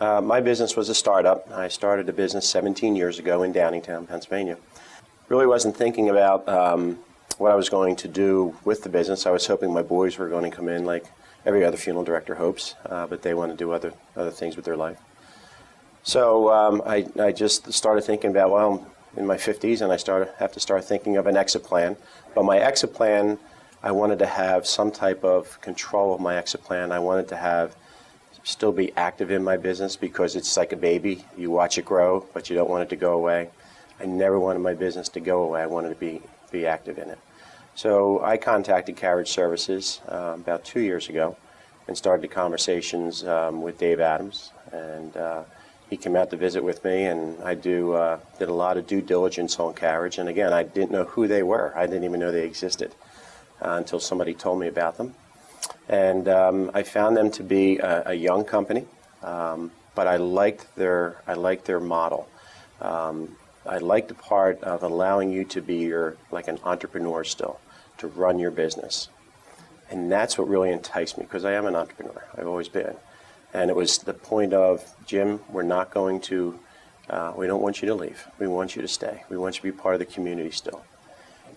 My business was a startup. I started a business 17 years ago in Downingtown, Pennsylvania. Really wasn't thinking about what I was going to do with the business. I was hoping my boys were going to come in like every other funeral director hopes, but they want to do other things with their life. So I just started thinking about, well, I'm in my 50s and I have to start thinking of an exit plan. But my exit plan, I wanted to have some type of control of my exit plan. I wanted to still be active in my business because it's like a baby. You watch it grow, but you don't want it to go away. I never wanted my business to go away. I wanted to be active in it. So I contacted Carriage Services about 2 years ago and started the conversations with Dave Adams. And he came out to visit with me, and I did a lot of due diligence on Carriage. And again, I didn't know who they were. I didn't even know they existed until somebody told me about them. And I found them to be a young company, but I liked their model. I liked the part of allowing you to be like an entrepreneur still, to run your business. And that's what really enticed me, because I am an entrepreneur. I've always been. And it was the point of, Jim, we don't want you to leave. We want you to stay. We want you to be part of the community still.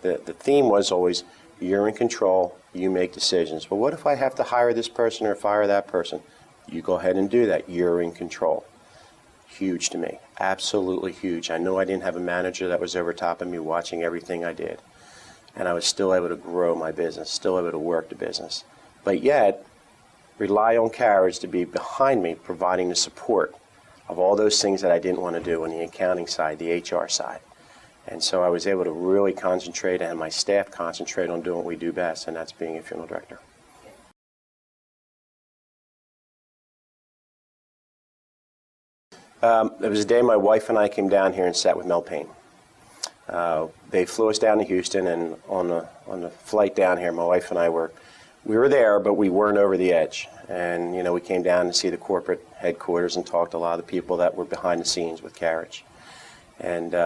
The theme was always, you're in control, you make decisions. Well, what if I have to hire this person or fire that person? You go ahead and do that. You're in control. Huge to me. Absolutely huge. I know I didn't have a manager that was over top of me watching everything I did. And I was still able to grow my business, still able to work the business. But yet, rely on Carriage to be behind me, providing the support of all those things that I didn't want to do on the accounting side, the HR side. And so I was able to really concentrate, and my staff concentrate on doing what we do best, and that's being a funeral director. It was a day my wife and I came down here and sat with Mel Payne. They flew us down to Houston, and on the flight down here, my wife and I were there, but we weren't over the edge. And we came down to see the corporate headquarters and talked to a lot of the people that were behind the scenes with Carriage. And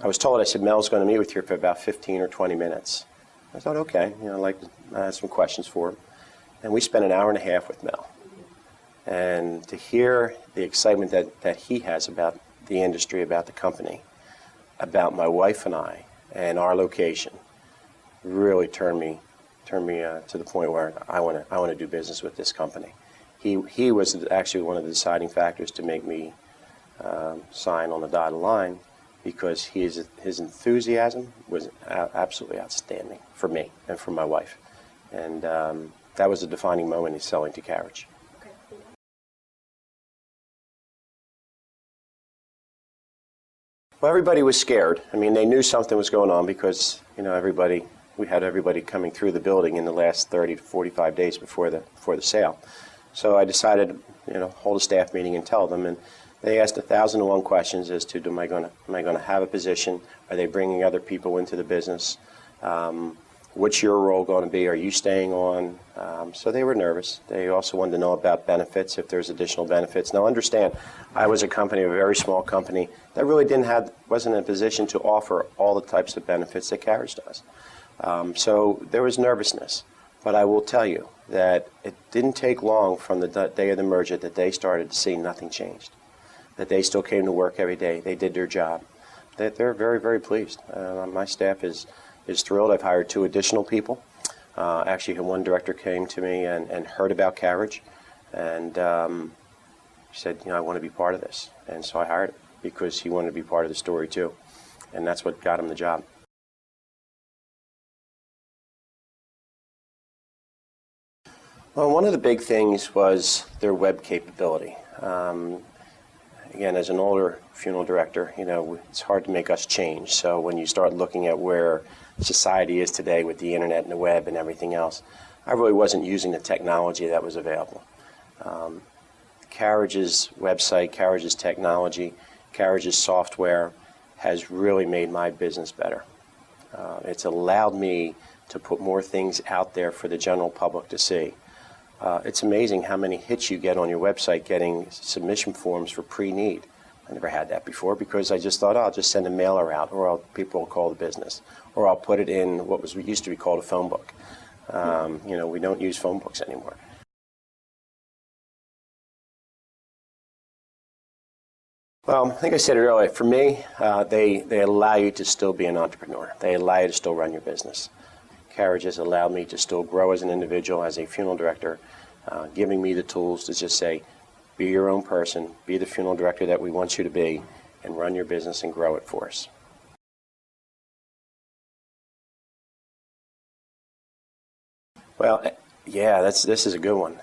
I was told, I said, Mel's going to meet with you for about 15 or 20 minutes. I thought, okay, I'd like to ask some questions for him. And we spent an hour and a half with Mel. And to hear the excitement that he has about the industry, about the company, about my wife and I, and our location, really turned me to the point where I want to do business with this company. He was actually one of the deciding factors to make me sign on the dotted line, because his enthusiasm was absolutely outstanding for me and for my wife. And that was a defining moment in selling to Carriage. Okay. Well, everybody was scared. I mean, they knew something was going on because, we had everybody coming through the building in the last 30 to 45 days before the sale. So I decided, hold a staff meeting and tell them. And they asked 1,001 questions as to, am I going to have a position? Are they bringing other people into the business? What's your role going to be? Are you staying on? So they were nervous. They also wanted to know about benefits, if there's additional benefits. Now understand, I was a very small company that really wasn't in a position to offer all the types of benefits that Carriage does. So there was nervousness. But I will tell you that it didn't take long from the day of the merger that they started to see nothing changed. That they still came to work every day. They did their job. They're very, very pleased. My staff is thrilled. I've hired 2 additional people. Actually, one director came to me and heard about Carriage, and he said, I want to be part of this. And so I hired him because he wanted to be part of the story too. And that's what got him the job. Well, one of the big things was their web capability. Again, as an older funeral director, it's hard to make us change. So when you start looking at where society is today with the internet and the web and everything else, I really wasn't using the technology that was available. Carriage's website, Carriage's technology, Carriage's software has really made my business better. It's allowed me to put more things out there for the general public to see. It's amazing how many hits you get on your website getting submission forms for pre-need. I never had that before because I just thought, I'll just send a mailer out, or people will call the business, or I'll put it in what used to be called a phone book. We don't use phone books anymore. Well, I think I said it earlier. For me, they allow you to still be an entrepreneur. They allow you to still run your business. Carriage has allowed me to still grow as an individual, as a funeral director, giving me the tools to just say, be your own person, be the funeral director that we want you to be, and run your business and grow it for us. Well, yeah, this is a good one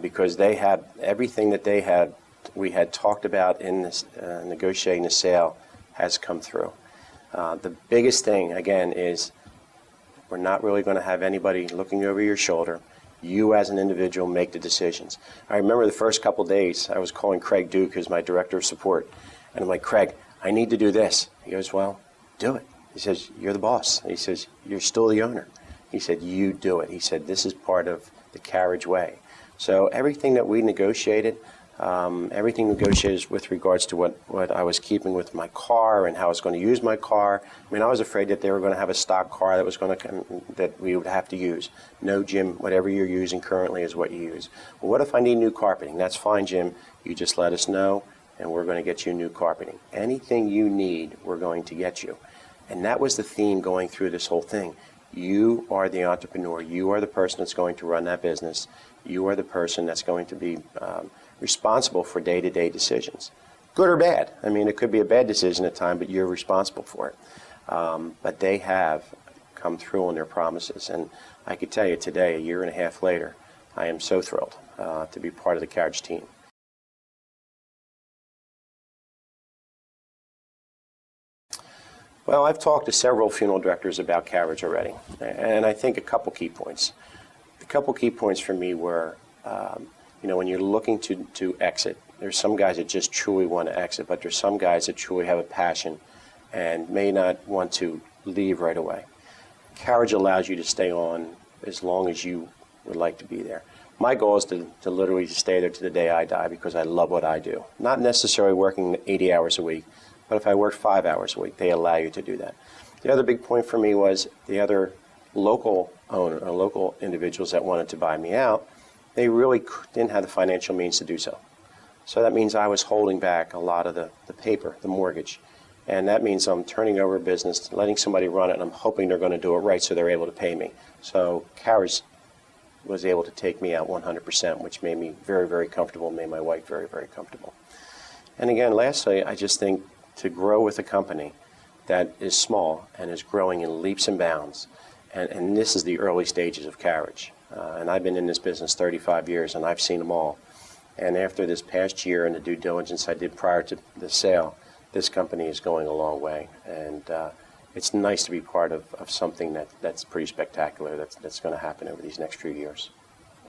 because they had everything that we had talked about in this negotiating the sale has come through. The biggest thing, again, is we're not really going to have anybody looking over your shoulder. You as an individual make the decisions. I remember the first couple days I was calling Craig Duke, who's my director of support, and I'm like, Craig, I need to do this. He goes, well, do it. He says, you're the boss. He says, you're still the owner. He said, you do it. He said, this is part of the Carriage way. So everything that we negotiated, everything negotiated with regards to what I was keeping with my car and how I was going to use my car. I mean, I was afraid that they were going to have a stock car that we would have to use. No, Jim, whatever you're using currently is what you use. Well, what if I need new carpeting? That's fine, Jim. You just let us know, and we're going to get you new carpeting. Anything you need, we're going to get you. And that was the theme going through this whole thing. You are the entrepreneur. You are the person that's going to run that business. You are the person that's going to be responsible for day-to-day decisions, good or bad. I mean, it could be a bad decision at times, but you're responsible for it. But they have come through on their promises, and I could tell you today, a year and a half later, I am so thrilled to be part of the Carriage team. Well, I've talked to several funeral directors about Carriage already, and I think a couple key points. The couple key points for me were, when you're looking to exit, there's some guys that just truly want to exit, but there's some guys that truly have a passion and may not want to leave right away. Carriage allows you to stay on as long as you would like to be there. My goal is to literally stay there to the day I die because I love what I do. Not necessarily working 80 hours a week, but if I work 5 hours a week, they allow you to do that. The other big point for me was the other local owner or local individuals that wanted to buy me out, they really didn't have the financial means to do so. So that means I was holding back a lot of the paper, the mortgage. And that means I'm turning over a business, letting somebody run it, and I'm hoping they're going to do it right so they're able to pay me. So Carriage was able to take me out 100%, which made me very, very comfortable, made my wife very, very comfortable. And again, lastly, I just think to grow with a company that is small and is growing in leaps and bounds, and this is the early stages of Carriage. And I've been in this business 35 years, and I've seen them all. And after this past year and the due diligence I did prior to the sale, this company is going a long way. And it's nice to be part of something that's pretty spectacular that's going to happen over these next few years.